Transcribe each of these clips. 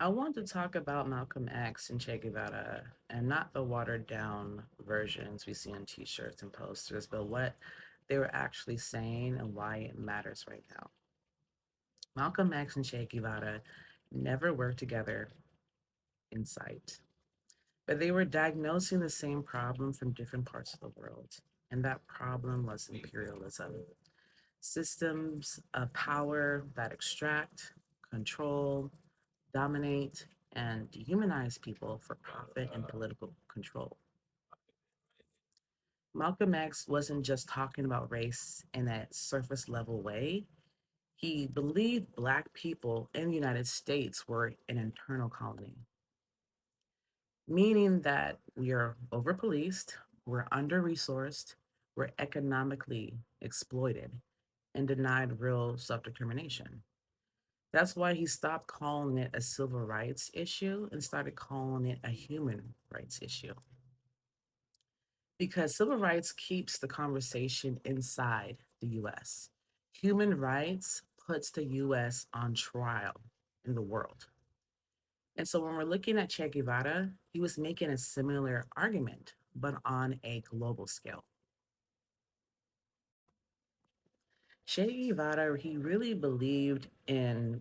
I want to talk about Malcolm X and Che Guevara, and not the watered down versions we see on t shirts and posters, but what they were actually saying and why it matters right now. Malcolm X and Che Guevara never worked together in sight, but they were diagnosing the same problem from different parts of the world. And that problem was imperialism, systems of power that extract, control, dominate, and dehumanize people for profit and political control. Malcolm X wasn't just talking about race in a surface level way. He believed Black people in the United States were an internal colony, meaning that we are over policed, we're under resourced, we're economically exploited, and denied real self determination. That's why he stopped calling it a civil rights issue and started calling it a human rights issue. Because civil rights keeps the conversation inside the US. Human rights puts the US on trial in the world. And so when we're looking at Che Guevara, he was making a similar argument, but on a global scale. Che Guevara, he really believed in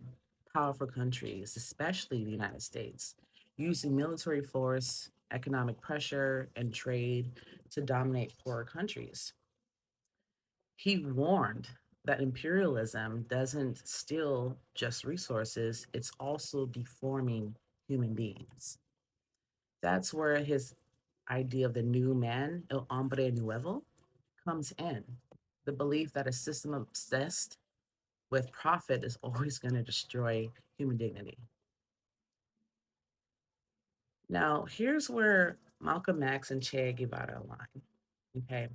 powerful countries, especially the United States, using military force, economic pressure, and trade to dominate poorer countries. He warned that imperialism doesn't steal just resources, it's also deforming human beings. That's where his idea of the new man, el hombre nuevo, comes in. The belief that a system obsessed with profit is always going to destroy human dignity. Now, here's where Malcolm X and Che Guevara align. Okay.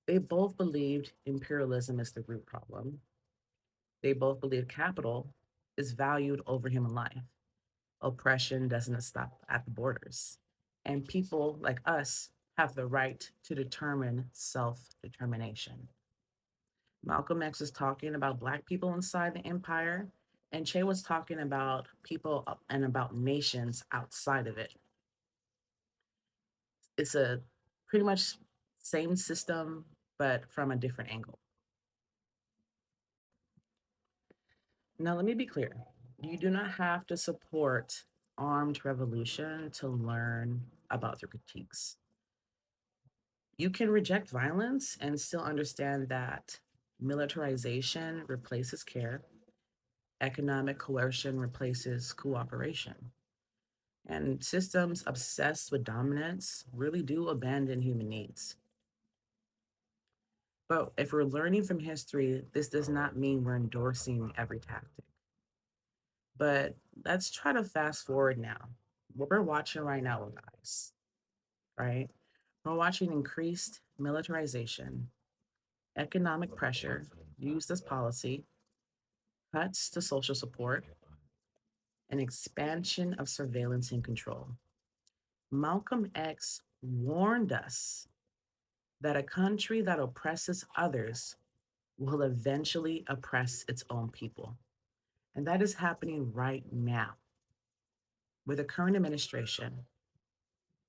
They both believed imperialism is the root problem. They both believe capital is valued over human life. Oppression doesn't stop at the borders. And people like us have the right to determine self determination. Malcolm X is talking about Black people inside the empire, and Che was talking about people and about nations outside of it. It's a pretty much same system, but from a different angle. Now, let me be clear. You do not have to support armed revolution to learn about their critiques. You can reject violence and still understand that militarization replaces care, economic coercion replaces cooperation, and systems obsessed with dominance really do abandon human needs. But if we're learning from history, this does not mean we're endorsing every tactic. But let's try to fast forward now. What we're watching right now, guys, right? We're watching increased militarization, economic pressure used as policy, cuts to social support, and expansion of surveillance and control. Malcolm X warned us that a country that oppresses others will eventually oppress its own people. And that is happening right now with the current administration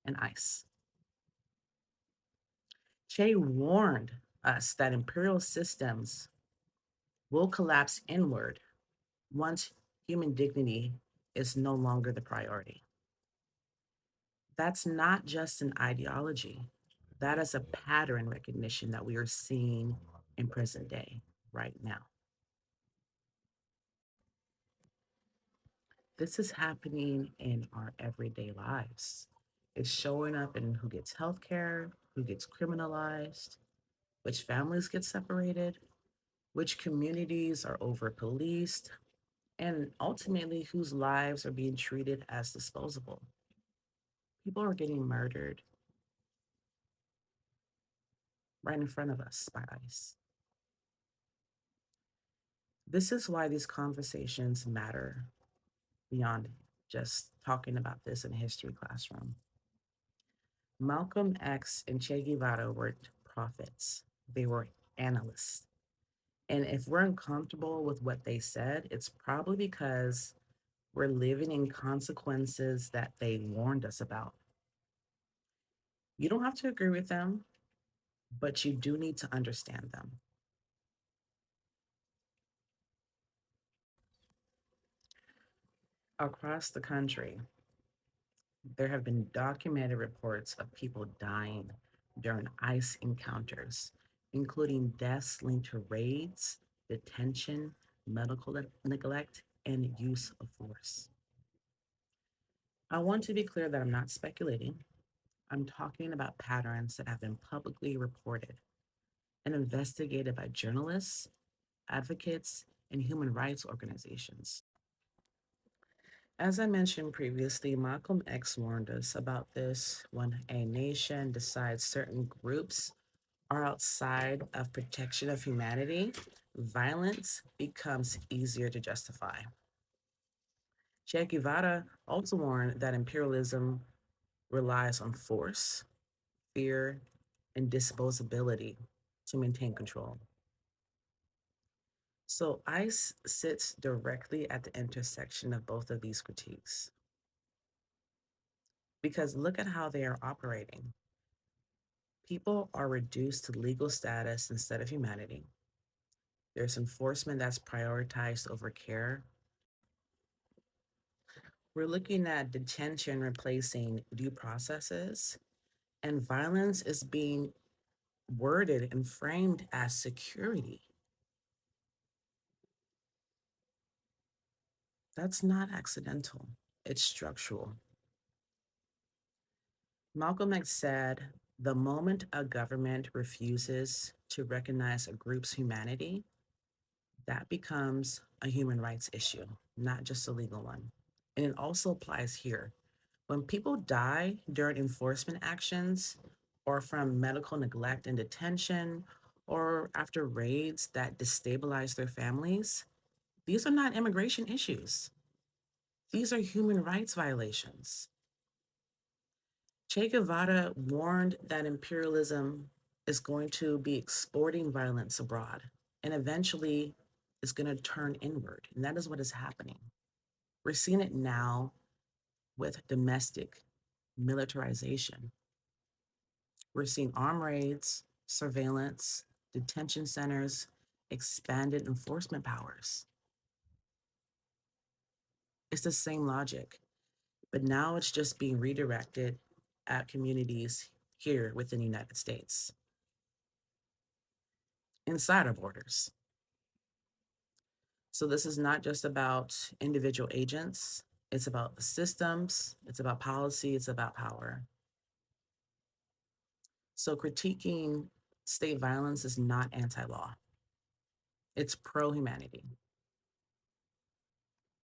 and ICE. Che warned us that imperial systems will collapse inward once human dignity is no longer the priority. That's not just an ideology, that is a pattern recognition that we are seeing in present day right now. This is happening in our everyday lives. It's showing up in who gets healthcare, who gets criminalized, which families get separated, which communities are over policed, and ultimately whose lives are being treated as disposable. People are getting murdered right in front of us by ICE. This is why these conversations matter beyond just talking about this in a history classroom. Malcolm X and Che Guevara weren't prophets, they were analysts. And if we're uncomfortable with what they said, it's probably because We're living in consequences that they warned us about. You don't have to agree with them, but you do need to understand them. Across the country, there have been documented reports of people dying during ICE encounters, including deaths linked to raids, detention, medical neglect, and use of force. I want to be clear that I'm not speculating. I'm talking about patterns that have been publicly reported and investigated by journalists, advocates, and human rights organizations. As I mentioned previously, Malcolm X warned us about this when a nation decides certain groups are outside of protection of humanity, violence becomes easier to justify. Che Guevara also warned that imperialism relies on force, fear, and disposability to maintain control. So ICE sits directly at the intersection of both of these critiques because look at how they are operating. People are reduced to legal status instead of humanity. There's enforcement that's prioritized over care. We're looking at detention replacing due processes, and violence is being worded and framed as security. That's not accidental, it's structural. Malcolm X said the moment a government refuses to recognize a group's humanity, that becomes a human rights issue, not just a legal one. And it also applies here. When people die during enforcement actions or from medical neglect and detention or after raids that destabilize their families, these are not immigration issues. These are human rights violations. Che Guevara warned that imperialism is going to be exporting violence abroad and eventually is going to turn inward. And that is what is happening. We're seeing it now with domestic militarization. We're seeing arm raids, surveillance, detention centers, expanded enforcement powers. It's the same logic, but now it's just being redirected at communities here within the United States, inside our borders. So this is not just about individual agents, it's about the systems, it's about policy, it's about power. So critiquing state violence is not anti law, it's pro humanity.